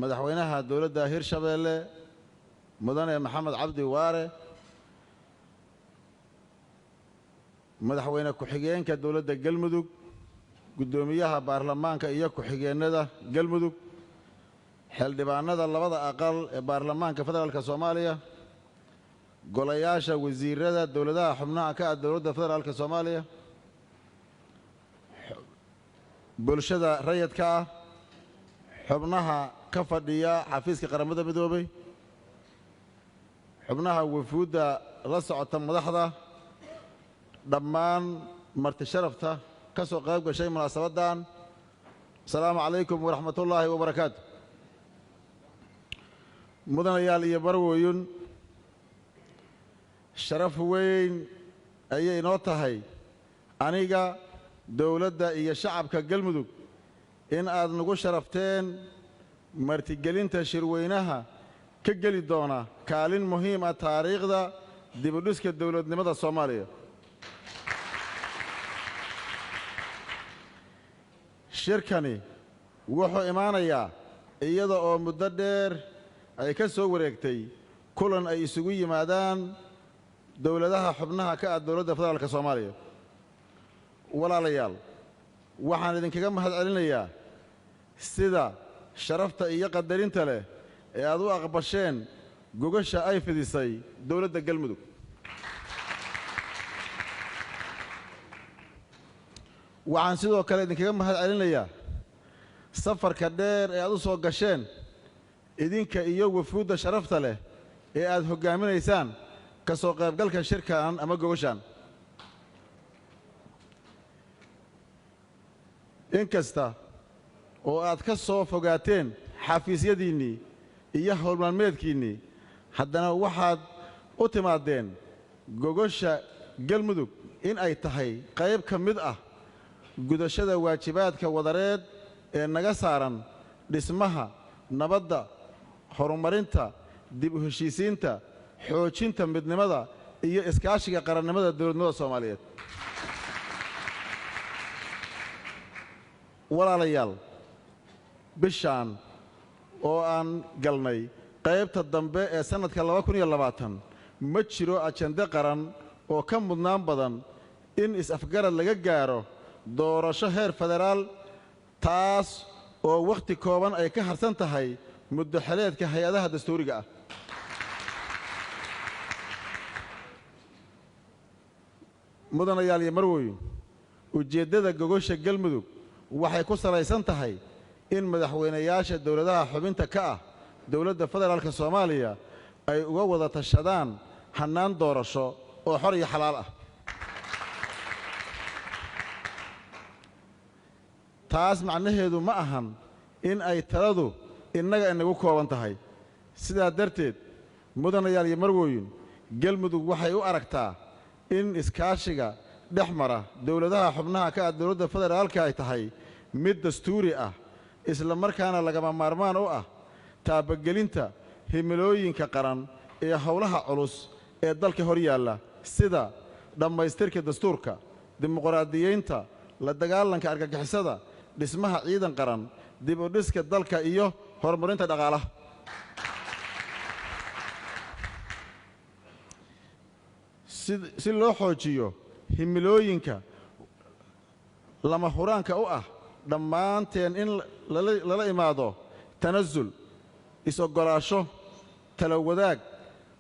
madaxweynaha dowladda Hirshabeelle mudane Maxamed Cabdi Waare madaxweyne ku-xigeenka dowladda Galmudug gudoomiyaha baarlamaanka iyo ku-xigeenada Galmudug xildhibaanada labada aqal ee baarlamaanka federaalka Soomaaliya golayaasha wasiirada dowladaha xubnaha ka ah dowladda federaalka Soomaaliya bulshada rayidka ah xubnaha ka fadhiya xafiiska qaramada midoobay xubnaha wafuudda la socota madaxda dhammaan marti sharafta ka soo qayb gashay munaasabadan assalaamu calaykum waraxmatullaahi wabarakaatu mudanayaal iyo barwooyin sharaf weyn ayay inoo tahay aniga dowladda iyo shacabka Galmudug in aad nagu sharafteen martigelinta shirweynaha ka geli doona kaalin muhiim ah taariikhda dib u dhiska dowladnimada Soomaaliya shirkani wuxuu imaanayaa iyada oo muddo dheer ay ka soo wareegtay kulan ay isugu yimaadaan dowladaha xubnaha ka ah dowladda federaalka Soomaaliya walaalayaal waxaan idinkaga mahadcelinayaa sida sharafta iyo qadarinta leh ee aad u aqbasheen gogasha ay fidisay dowladda Galmudug waxaan sidoo kale idinkaga mahadcelinayaa safarka dheer ee aad u soo gasheen idinka iyo wafuudda sharafta leh ee aad hogaaminaysaan ka soo qaybgalka shirkan ama gogashan inkasta oo aad ka soo fogaateen xafiisyadiinnii iyo howlmaalmeedkiinnii haddana waxaad u timaadeen gogasha Galmudug in ay tahay qayb ka mid ah gudashada waajibaadka wadareed ee naga saaran dhismaha nabadda horumarinta dib u heshiisiinta xoojinta midnimada iyo iskaashiga qarannimada dowladnimada Soomaaliyeed walaalayaal bishaan oo aan galnay qaybta dambe ee sanadka 2020 ma jiro ajende qaran oo ka mudnaan badan in is-afgarad laga gaaro doorasho heer federaal taas oo waqti kooban ay ka harsan tahay muddo xaleedka hay'adaha dastuuriga ah mudanayaal iyo marwooyin ujeeddada gogosha Galmudug waxay ku salaysan tahay in madaxweynayaasha dowladaha xubinta ka ah dowladda federaalka Soomaaliya ay uga wada tashadaan hannaan doorasho oo xor iyo xalaal ah taas macnaheedu ma ahan in ay taladu innaga inagu kooban tahay sidaa darteed mudanayaal iyo marwooyin Galmudug waxay u aragtaa in iskaashiga dhex mara dowladaha xubnaha ka ah dowladda federaalka ay tahay mid dastuuri ah isla markaana lagama maarmaan u ah taabagelinta himilooyinka qaran ee howlaha culus ee dalka hor yaalla sida dhammaystirka dastuurka dimuqraadiyeynta la dagaalanka argagixisada dhismaha ciidan qaran dib u dhiska dalka iyo horumarinta dhaqaalaha si loo xoojiyo himilooyinka lama huraanka u ah dhammaanteen in lala imaado tanasul is-oggolaasho talo wadaag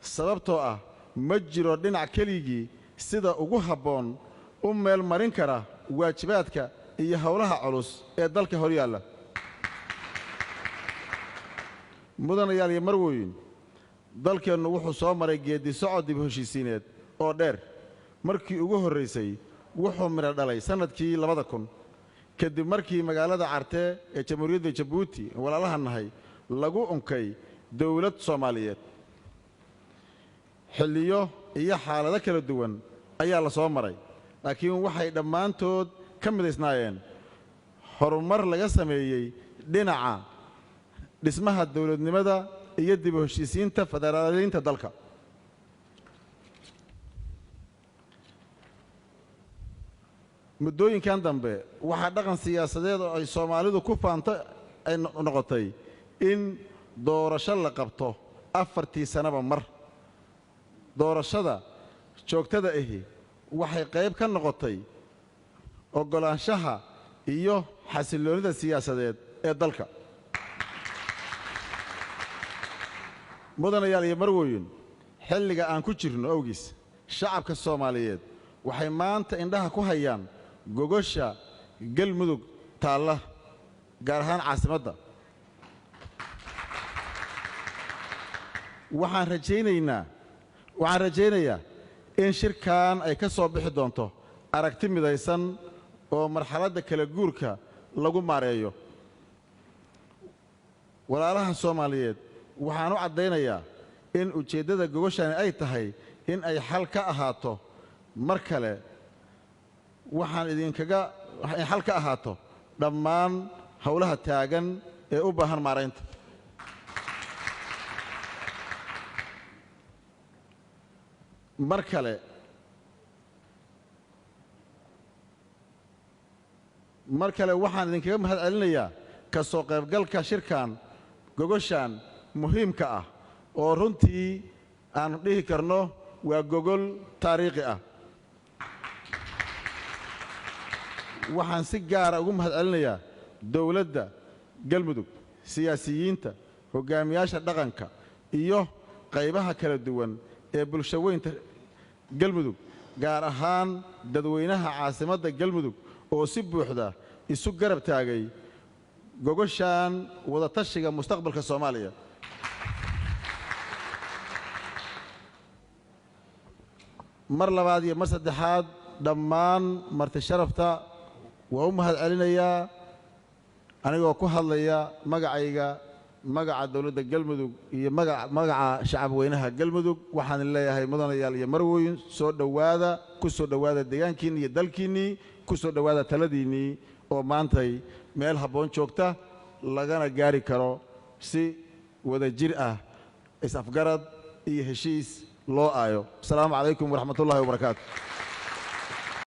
sababtoo ah ma jiro dhinac keligii sida ugu habboon u meel marin kara waajibaadka iyo howlaha culus ee dalka hor yaalla mudanayaal iyo marwooyin dalkeennu wuxuu soo maray geedi socod dib u heshiisiineed oo dheer markii ugu horraysay wuxuu midho dhalay sannadkii 2000 kadib markii magaalada Carte ee Jamhuuriyadda Jabuuti walaalaha nahay lagu unkay dowlad Soomaaliyeed xilliyo iyo xaalado kala duwan ayaa la soo maray laakiin waxay dhammaantood ka midaysnaayeen horumar laga sameeyey dhinaca dhismaha dowladnimada iyo dib u heshiisiinta federaaliyiinta dalka muddooyinkan dambe waxaa dhaqan siyaasadeed oo ay Soomaalidu ku faanto ay noqotay in doorasho la qabto 4 sanaba mar doorashada joogtada ahi waxay qayb ka noqotay ogolaanshaha iyo xasiloonida siyaasadeed ee dalka mudanayaal iyo marwooyin xilliga aan ku jirno awgiis shacabka Soomaaliyeed waxay maanta indhaha ku hayaan gogosha galmudug taalla gaar ahaan caasimadda waxaan rajaynayaa in shirkan ay ka soo bixi doonto aragti midaysan oo marxaladda kala guurka lagu maareeyo walaalaha Soomaaliyeed waxaan u cadeynayaa in ujeedada gogoshan ay tahay in ay xal ka ahaato mar kale xal ka ahaato dhammaan hawlaha taagan ee u baahan maareynta mar kale waxaan idinkaga mahadcelinayaa ka soo qaybgalka shirkan gogoshan muhiimka ah oo runtii aan dhihi karno waa gogol taariikhi ah waxaan si gaar ah ugu mahadcelinayaa dawladda galmudug siyaasiyiinta hogaamiyaasha dhaqanka iyo qaybaha kala duwan ee bulshaweynta galmudug gaar ahaan dadweynaha caasimadda galmudug oo si buuxda isu garab taagay gogoshan wada tashiga mustaqbalka Soomaaliya mar labaad iyo mar saddexaad dhammaan marti sharafta waa u mahadcelinayaa anigoo ku hadlaya magacayga magaca dawladda galmudug iyo magaca shacab weynaha galmudug waxaan leeyahay mudanayaal iyo marwooyin soo dhawaada ku soo dhawaada deegaankiina iyo dalkiina ku soo dhawaada taladiini oo maantay meel habboon joogta lagana gaari karo si wada jir ah is afgarad iyo heshiis loo aayo. Assalaamu calaykum waraxmatullaahi wabarakaatuh.